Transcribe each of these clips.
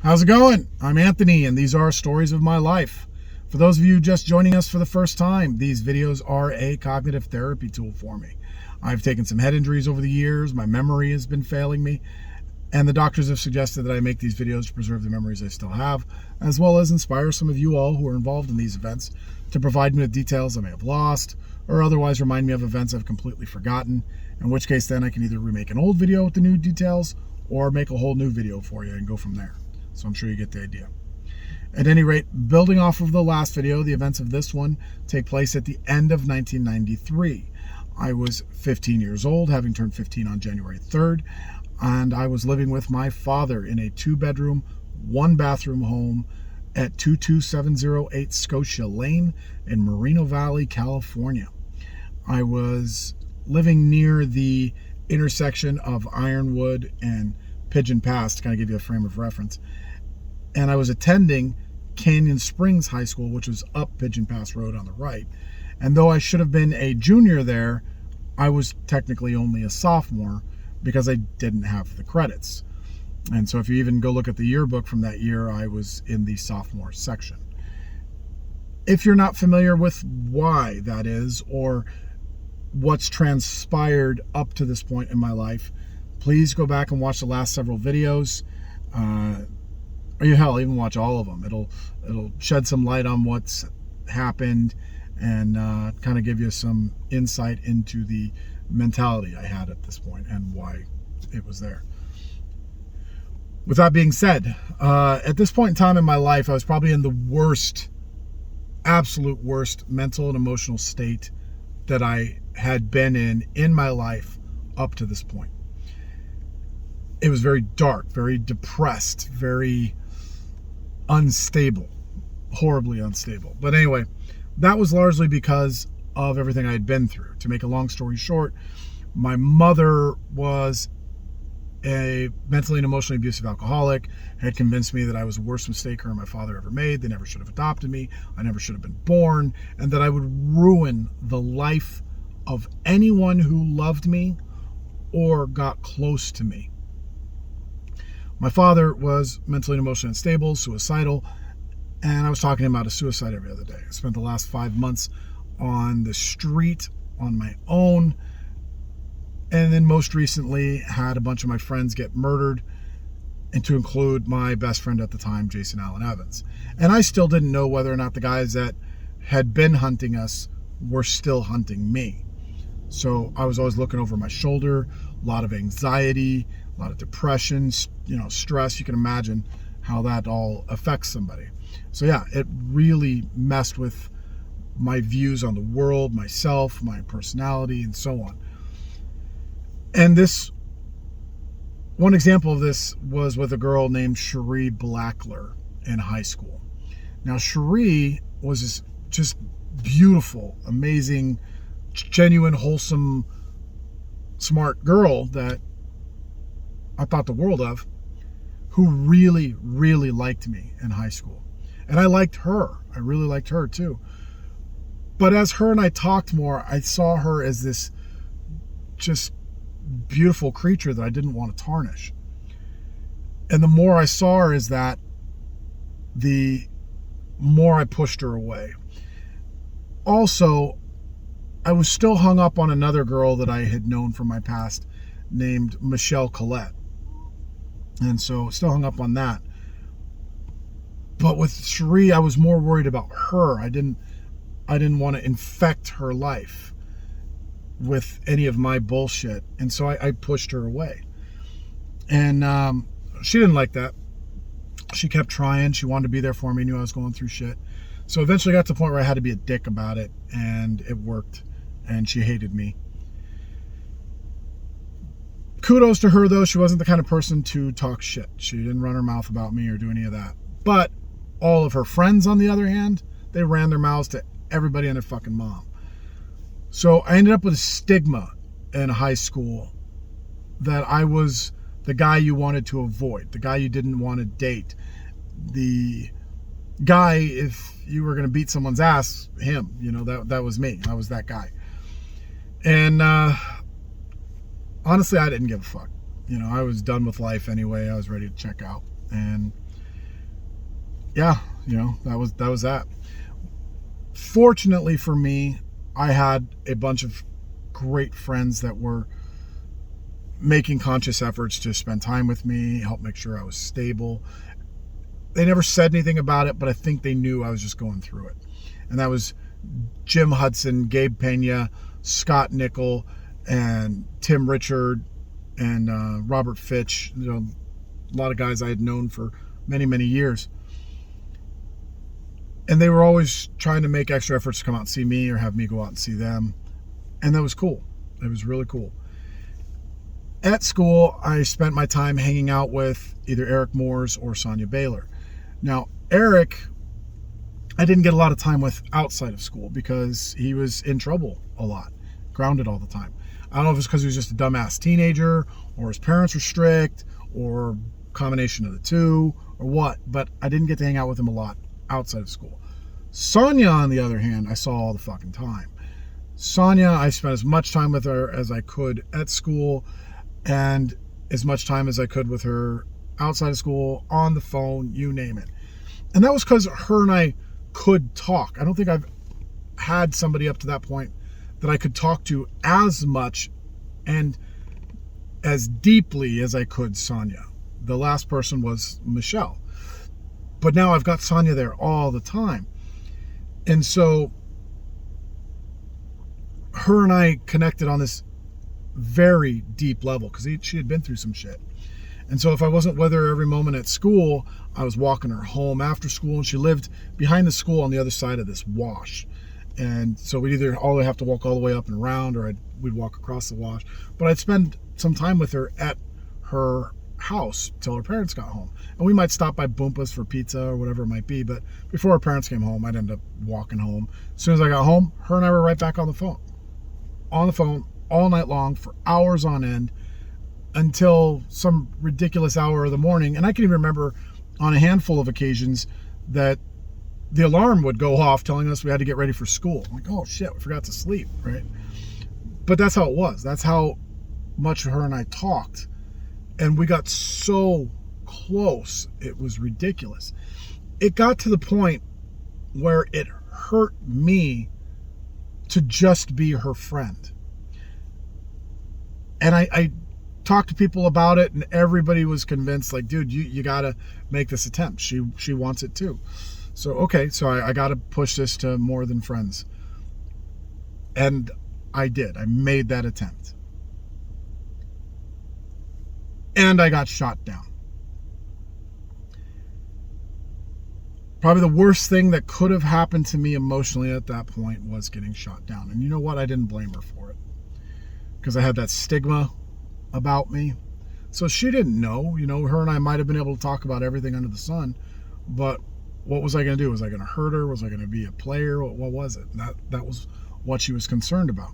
How's it going? I'm Anthony, and these are stories of my life. For those of you just joining us for the first time, these videos are a cognitive therapy tool for me. I've taken some head injuries over the years, my memory has been failing me, and the doctors have suggested that I make these videos to preserve the memories I still have, as well as inspire some of you all who are involved in these events to provide me with details I may have lost, or otherwise remind me of events I've completely forgotten, in which case then I can either remake an old video with the new details, or make a whole new video for you and go from there. So I'm sure you get the idea. At any rate, building off of the last video, the events of this one take place at the end of 1993. I was 15 years old, having turned 15 on January 3rd, and I was living with my father in a 2-bedroom, 1-bathroom home at 22708 Scotia Lane in Moreno Valley, California. I was living near the intersection of Ironwood and Pigeon Pass, to kind of give you a frame of reference. And I was attending Canyon Springs High School, which was up Pigeon Pass Road on the right. And though I should have been a junior there, I was technically only a sophomore because I didn't have the credits. And so if you even go look at the yearbook from that year, I was in the sophomore section. If you're not familiar with why that is, or what's transpired up to this point in my life, please go back and watch the last several videos. Or hell, even watch all of them. It'll shed some light on what's happened and kind of give you some insight into the mentality I had at this point and why it was there. With that being said, at this point in time in my life, I was probably in the worst, absolute worst mental and emotional state that I had been in my life up to this point. It was very dark, very depressed, very unstable, horribly unstable. But anyway, that was largely because of everything I had been through. To make a long story short, my mother was a mentally and emotionally abusive alcoholic, had convinced me that I was the worst mistake her and my father ever made. They never should have adopted me. I never should have been born, and that I would ruin the life of anyone who loved me or got close to me. My father was mentally and emotionally unstable, suicidal, and I was talking to him about a suicide every other day. I spent the last 5 months on the street on my own, and then most recently had a bunch of my friends get murdered, and to include my best friend at the time, Jason Allen Evans. And I still didn't know whether or not the guys that had been hunting us were still hunting me. So I was always looking over my shoulder, a lot of anxiety, a lot of depression, stress. You can imagine how that all affects somebody. So yeah, it really messed with my views on the world, myself, my personality, and so on. And this, one example of this was with a girl named Cherie Blackler in high school. Now, Cherie was this just beautiful, amazing, genuine, wholesome, smart girl that I thought the world of, who really, really liked me in high school. And I liked her. I really liked her too. But as her and I talked more, I saw her as this just beautiful creature that I didn't want to tarnish. And the more I saw her as that, the more I pushed her away. Also, I was still hung up on another girl that I had known from my past named Michelle Collette. And so still hung up on that. But with Cherie, I was more worried about her. I didn't want to infect her life with any of my bullshit. And so I pushed her away. And she didn't like that. She kept trying. She wanted to be there for me, knew I was going through shit. So eventually got to the point where I had to be a dick about it, and it worked. And she hated me. Kudos to her, though. She wasn't the kind of person to talk shit. She didn't run her mouth about me or do any of that. But all of her friends, on the other hand, they ran their mouths to everybody and their fucking mom. So I ended up with a stigma in high school that I was the guy you wanted to avoid, the guy you didn't want to date, the guy, if you were going to beat someone's ass, him, that was me. I was that guy. And honestly, I didn't give a fuck. I was done with life anyway. I was ready to check out. And yeah, that was that. Fortunately for me, I had a bunch of great friends that were making conscious efforts to spend time with me, help make sure I was stable. They never said anything about it, but I think they knew I was just going through it. And that was Jim Hudson, Gabe Pena, Scott Nickel, and Tim Richard, and Robert Fitch. A lot of guys I had known for many, many years. And they were always trying to make extra efforts to come out and see me or have me go out and see them. And that was cool. It was really cool. At school, I spent my time hanging out with either Eric Moores or Sonia Baylor. Now, Eric, I didn't get a lot of time with outside of school because he was in trouble a lot, grounded all the time. I don't know if it's because he was just a dumbass teenager or his parents were strict or combination of the two or what, but I didn't get to hang out with him a lot outside of school. Sonia, on the other hand, I saw all the fucking time. Sonia, I spent as much time with her as I could at school and as much time as I could with her outside of school, on the phone, you name it. And that was because her and I could talk. I don't think I've had somebody up to that point that I could talk to as much and as deeply as I could Sonia. The last person was Michelle. But now I've got Sonia there all the time. And so her and I connected on this very deep level because she had been through some shit. And so if I wasn't with her every moment at school, I was walking her home after school, and she lived behind the school on the other side of this wash. And so we'd either have to walk all the way up and around, or we'd walk across the wash. But I'd spend some time with her at her house till her parents got home. And we might stop by Boompas for pizza or whatever it might be. But before her parents came home, I'd end up walking home. As soon as I got home, her and I were right back on the phone. On the phone all night long for hours on end until some ridiculous hour of the morning. And I can even remember on a handful of occasions that the alarm would go off telling us we had to get ready for school. I'm like, oh shit, we forgot to sleep, right? But that's how it was. That's how much her and I talked. And we got so close, it was ridiculous. It got to the point where it hurt me to just be her friend. And I talked to people about it, and everybody was convinced, like, dude, you gotta make this attempt. She wants it too. So, okay, so I gotta push this to more than friends. And I did. I made that attempt. And I got shot down. Probably the worst thing that could have happened to me emotionally at that point was getting shot down. And you know what? I didn't blame her for it. Because I had that stigma about me. So she didn't know. Her and I might have been able to talk about everything under the sun. But what was I going to do? Was I going to hurt her? Was I going to be a player? What was it? That was what she was concerned about.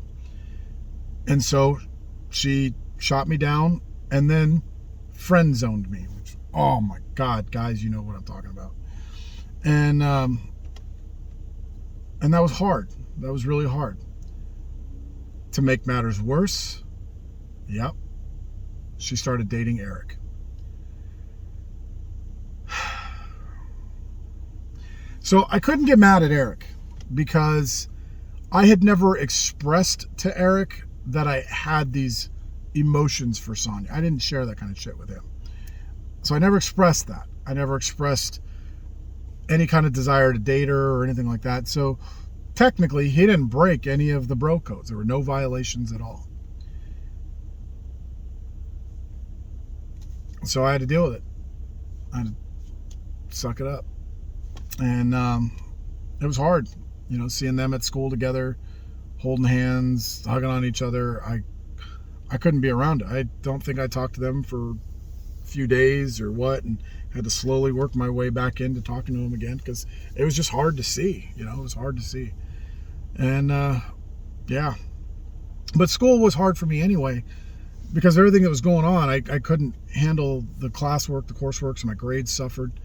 And so she shot me down and then friend zoned me. Which, oh my God, guys, you know what I'm talking about. And that was hard. That was really hard. To make matters worse, yep, she started dating Eric. So I couldn't get mad at Eric because I had never expressed to Eric that I had these emotions for Sonia. I didn't share that kind of shit with him. So I never expressed that. I never expressed any kind of desire to date her or anything like that. So technically, he didn't break any of the bro codes. There were no violations at all. So I had to deal with it. I had to suck it up. And it was hard, seeing them at school together, holding hands, hugging on each other. I couldn't be around it. I don't think I talked to them for a few days or what, and had to slowly work my way back into talking to them again because it was just hard to see. It was hard to see. And yeah. But school was hard for me anyway because of everything that was going on. I couldn't handle the classwork, the coursework, so my grades suffered.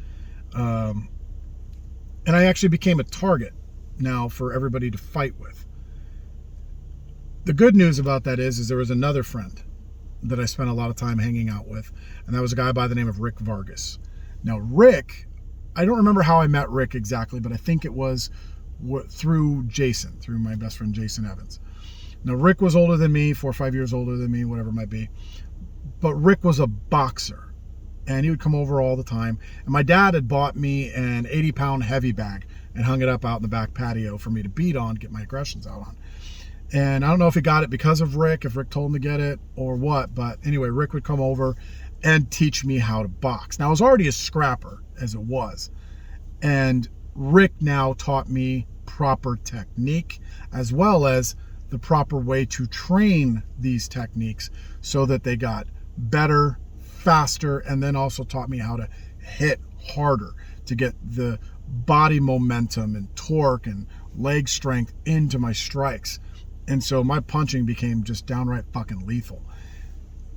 And I actually became a target now for everybody to fight with. The good news about that is there was another friend that I spent a lot of time hanging out with, and that was a guy by the name of Rick Vargas. Now, Rick I don't remember how I met Rick exactly, but I think it was through Jason, through my best friend Jason Evans. Now, Rick was older than me, 4 or 5 years older than me, whatever it might be. But Rick was a boxer, and he would come over all the time. And my dad had bought me an 80-pound heavy bag and hung it up out in the back patio for me to beat on, get my aggressions out on. And I don't know if he got it because of Rick, if Rick told him to get it or what. But anyway, Rick would come over and teach me how to box. Now, I was already a scrapper as it was. And Rick now taught me proper technique as well as the proper way to train these techniques so that they got better, faster, and then also taught me how to hit harder to get the body momentum and torque and leg strength into my strikes. And so my punching became just downright fucking lethal.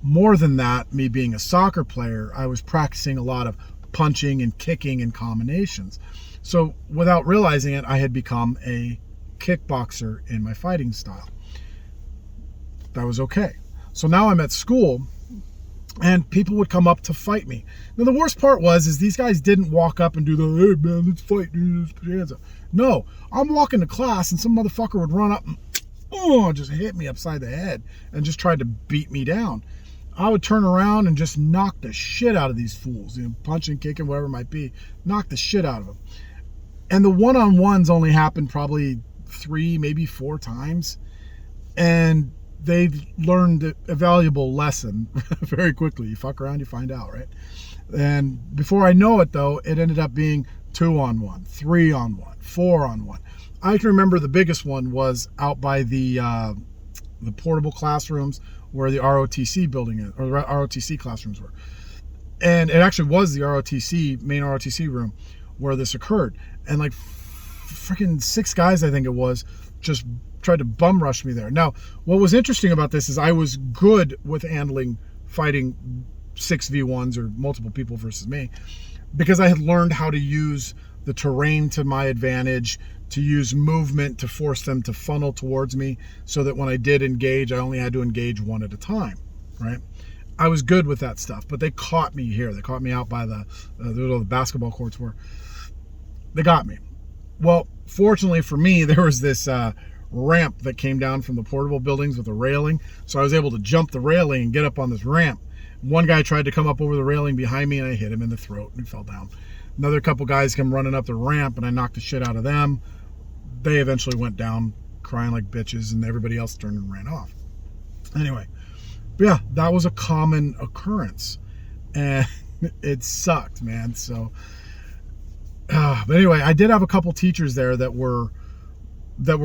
More than that, me being a soccer player, I was practicing a lot of punching and kicking and combinations. So without realizing it, I had become a kickboxer in my fighting style. That was okay. So now I'm at school and people would come up to fight me. Now the worst part is these guys didn't walk up and do the, hey man, let's fight, let's put your hands up. No, I'm walking to class and some motherfucker would run up and just hit me upside the head and just tried to beat me down. I would turn around and just knock the shit out of these fools, punching, kicking, whatever it might be, knock the shit out of them. And the one-on-ones only happened probably 3, maybe 4 times. And they've learned a valuable lesson very quickly. You fuck around, you find out, right? And before I know it, though, it ended up being 2-on-1, 3-on-1, 4-on-1. I can remember the biggest one was out by the portable classrooms where the ROTC building is, or the ROTC classrooms were. And it actually was the main ROTC room where this occurred. And like freaking 6 guys, I think it was, just tried to bum rush me there. Now, what was interesting about this is I was good with handling fighting 6v1s or multiple people versus me because I had learned how to use the terrain to my advantage, to use movement to force them to funnel towards me so that when I did engage, I only had to engage one at a time, right? I was good with that stuff, but they caught me here. They caught me out by the basketball courts were. They got me. Well, fortunately for me, there was this ramp that came down from the portable buildings with a railing. So I was able to jump the railing and get up on this ramp. One guy tried to come up over the railing behind me and I hit him in the throat and he fell down. Another couple guys come running up the ramp and I knocked the shit out of them. They eventually went down crying like bitches and everybody else turned and ran off. Anyway, yeah, that was a common occurrence and it sucked, man. So, but anyway, I did have a couple teachers there that were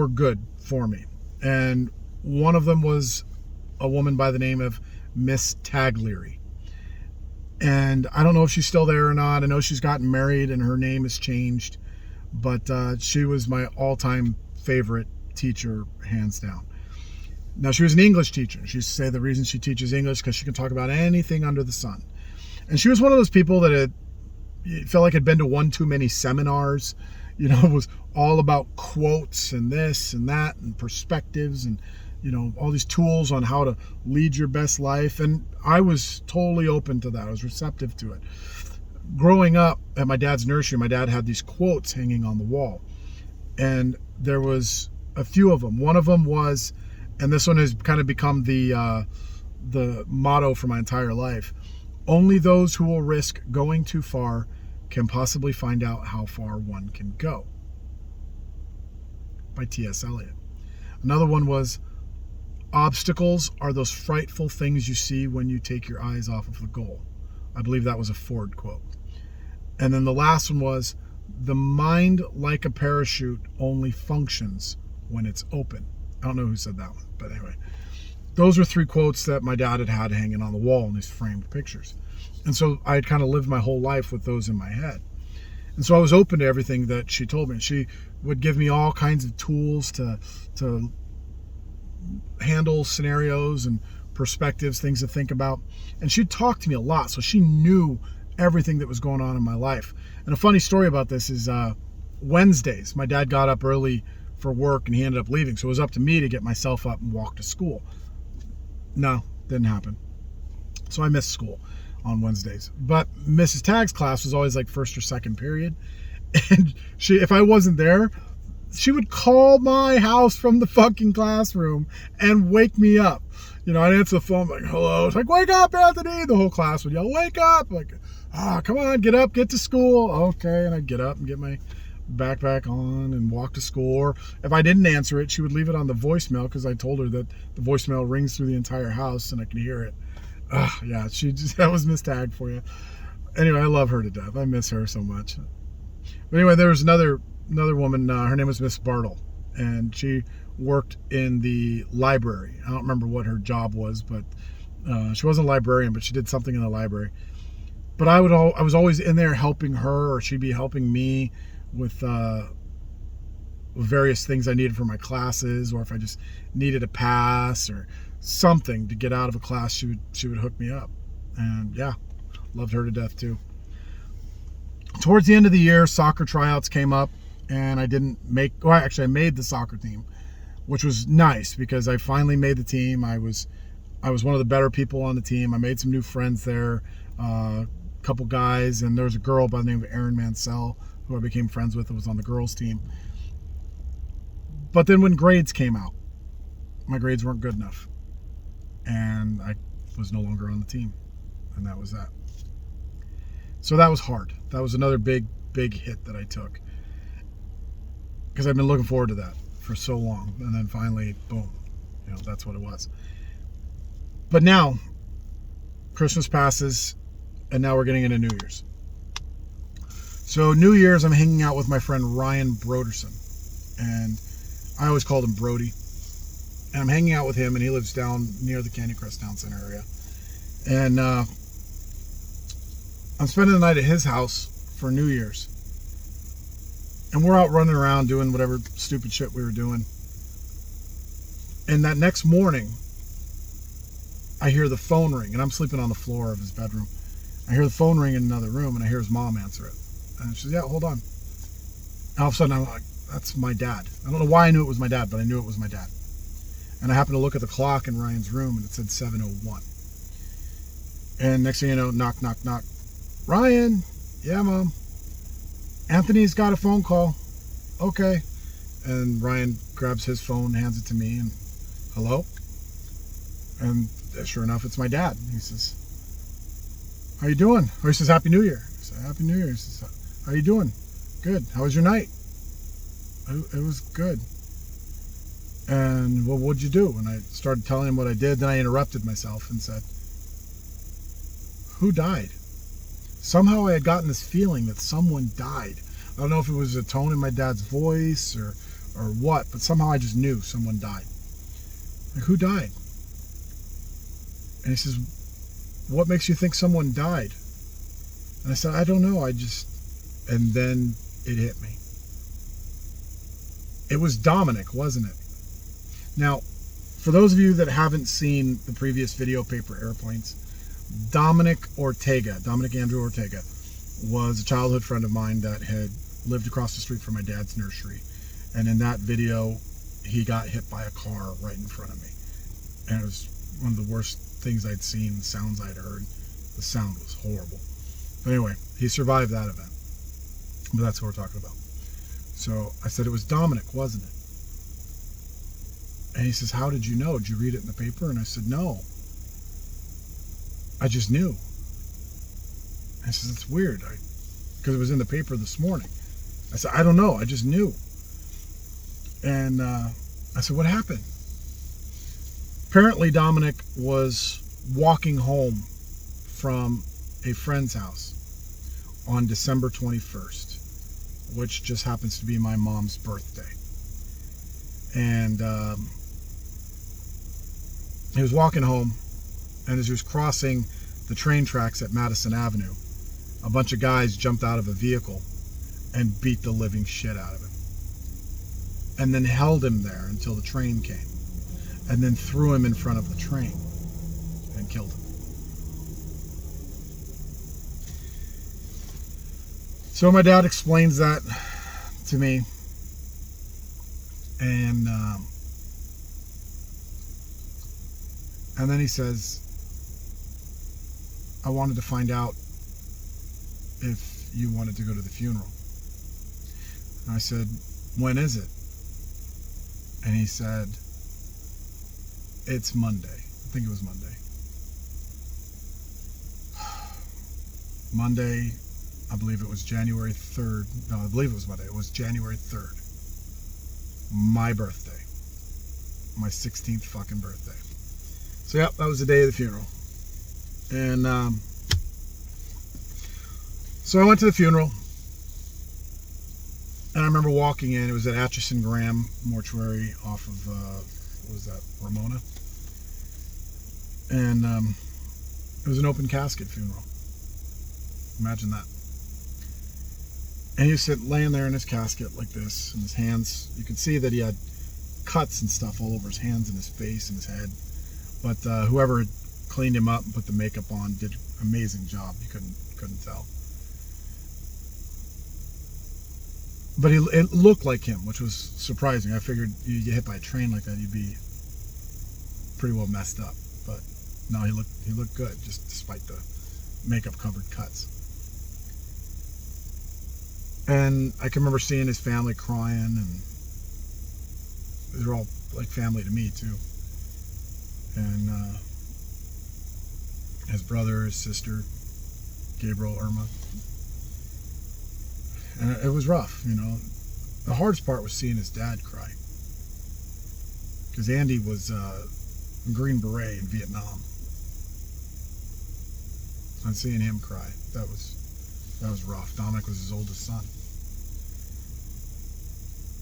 good for me. And one of them was a woman by the name of Miss Taglieri. And I don't know if she's still there or not. I know she's gotten married and her name has changed. But she was my all-time favorite teacher, hands down. Now, she was an English teacher. She used to say the reason she teaches English because she can talk about anything under the sun. And she was one of those people that felt like had been to one too many seminars. It was all about quotes and this and that and perspectives and, all these tools on how to lead your best life. And I was totally open to that. I was receptive to it. Growing up at my dad's nursery, my dad had these quotes hanging on the wall. And there was a few of them. One of them was, and this one has kind of become the motto for my entire life, only those who will risk going too far can possibly find out how far one can go. By T.S. Eliot. Another one was, obstacles are those frightful things you see when you take your eyes off of the goal. I believe that was a Ford quote. And then the last one was, the mind, like a parachute, only functions when it's open. I don't know who said that one, but anyway. Those were 3 quotes that my dad had hanging on the wall in these framed pictures. And so I had kind of lived my whole life with those in my head. And so I was open to everything that she told me. She would give me all kinds of tools to handle scenarios and perspectives, things to think about. And she'd talk to me a lot, so she knew everything that was going on in my life. And a funny story about this is Wednesdays, my dad got up early for work and he ended up leaving. So it was up to me to get myself up and walk to school. No, didn't happen. So I missed school. on Wednesdays. But Mrs. Tagg's class was always like first or second period. And if I wasn't there, she would call my house from the fucking classroom and wake me up. You know, I'd answer the phone like, hello. It's like, wake up, Anthony. The whole class would yell, wake up. Like, come on, get up, get to school. Okay. And I'd get up and get my backpack on and walk to school. Or if I didn't answer it, she would leave it on the voicemail because I told her that the voicemail rings through the entire house and I could hear it. Yeah, that was Miss Tag for you. Anyway, I love her to death. I miss her so much. But anyway, there was another woman. Her name was Miss Bartle, and she worked in the library. I don't remember what her job was, but she wasn't a librarian, but she did something in the library. But I was always in there helping her, or she'd be helping me with various things I needed for my classes, or if I just needed a pass or something to get out of a class, she would hook me up. And yeah, loved her to death too. Towards the end of the year, soccer tryouts came up, and I made the soccer team, which was nice because I finally made the team. I was one of the better people on the team. I made some new friends there, a couple guys, and there was a girl by the name of Erin Mansell who I became friends with, who was on the girls team. But then when grades came out, my grades weren't good enough, and I was no longer on the team, and that was that. So that was hard. That was another big hit that I took, because I've been looking forward to that for so long, and then finally, boom, that's what it was. But now, Christmas passes, and now we're getting into New Year's. So New Year's, I'm hanging out with my friend Ryan Broderson, and I always called him Brody. And I'm hanging out with him, and he lives down near the Canyon Crest Town Center area. And I'm spending the night at his house for New Year's. And we're out running around doing whatever stupid shit we were doing. And that next morning, I hear the phone ring, and I'm sleeping on the floor of his bedroom. I hear the phone ring in another room, and I hear his mom answer it. And she says, yeah, hold on. And all of a sudden, I'm like, that's my dad. I don't know why I knew it was my dad, but I knew it was my dad. And I happened to look at the clock in Ryan's room, and it said 7:01. And next thing you know, knock, knock, knock. Ryan, yeah, Mom. Anthony's got a phone call. Okay. And Ryan grabs his phone, hands it to me, and hello? And sure enough, it's my dad. He says, how you doing? Or he says, Happy New Year. I said, Happy New Year. He says, how you doing? Good. How was your night? It was good. And well, what'd you do? And I started telling him what I did. Then I interrupted myself and said, who died? Somehow I had gotten this feeling that someone died. I don't know if it was a tone in my dad's voice or what, but somehow I just knew someone died. Like, who died? And he says, what makes you think someone died? And I said, I don't know. And then it hit me. It was Dominic, wasn't it? Now, for those of you that haven't seen the previous video, Paper Airplanes, Dominic Andrew Ortega, was a childhood friend of mine that had lived across the street from my dad's nursery. And in that video, he got hit by a car right in front of me. And it was one of the worst things I'd seen, sounds I'd heard. The sound was horrible. But anyway, he survived that event. But that's what we're talking about. So I said, it was Dominic, wasn't it? And he says, how did you know? Did you read it in the paper? And I said, no. I just knew. And he says, that's weird. Because it was in the paper this morning. I said, I don't know. I just knew. And I said, what happened? Apparently, Dominic was walking home from a friend's house on December 21st, which just happens to be my mom's birthday. And he was walking home, and as he was crossing the train tracks at Madison Avenue, a bunch of guys jumped out of a vehicle and beat the living shit out of him. And then held him there until the train came. And then threw him in front of the train and killed him. So my dad explains that to me. And then he says, I wanted to find out if you wanted to go to the funeral. And I said, when is it? And he said, it's Monday. I think it was Monday. Monday, I believe it was January 3rd. No, I believe it was Monday. It was January 3rd. My birthday. My 16th fucking birthday. So, yeah, that was the day of the funeral. And so I went to the funeral. And I remember walking in. It was at Atchison Graham Mortuary off of, what was that, Ramona? And it was an open casket funeral. Imagine that. And he was laying there in his casket like this, and his hands, you could see that he had cuts and stuff all over his hands and his face and his head. But whoever had cleaned him up and put the makeup on did an amazing job. You couldn't tell. But it looked like him, which was surprising. I figured you get hit by a train like that, you'd be pretty well messed up. But no, he looked good, just despite the makeup covered cuts. And I can remember seeing his family crying, and they're all like family to me too. And his brother, his sister, Gabriel, Irma. And it was rough, you know. The hardest part was seeing his dad cry. Because Andy was a Green Beret in Vietnam. And seeing him cry, that was rough. Dominic was his oldest son.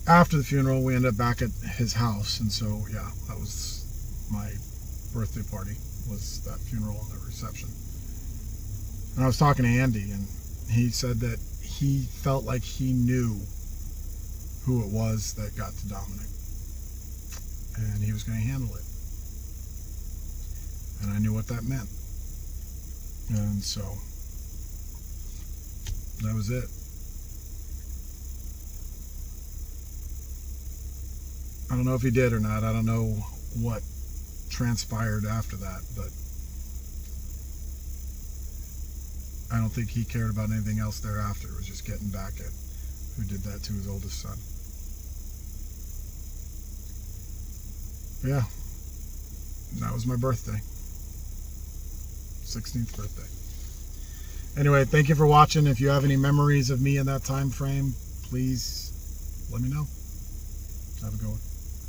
After the funeral, we ended up back at his house. And so, yeah, that was my birthday party, was that funeral and the reception. And I was talking to Andy, and he said that he felt like he knew who it was that got to Dominic, and he was going to handle it. And I knew what that meant. And so that was it. I don't know if he did or not. I don't know what transpired after that, but I don't think he cared about anything else thereafter. It was just getting back at who did that to his oldest son. But yeah, that was my birthday. 16th birthday. Anyway, thank you for watching. If you have any memories of me in that time frame, please let me know. Have a good one.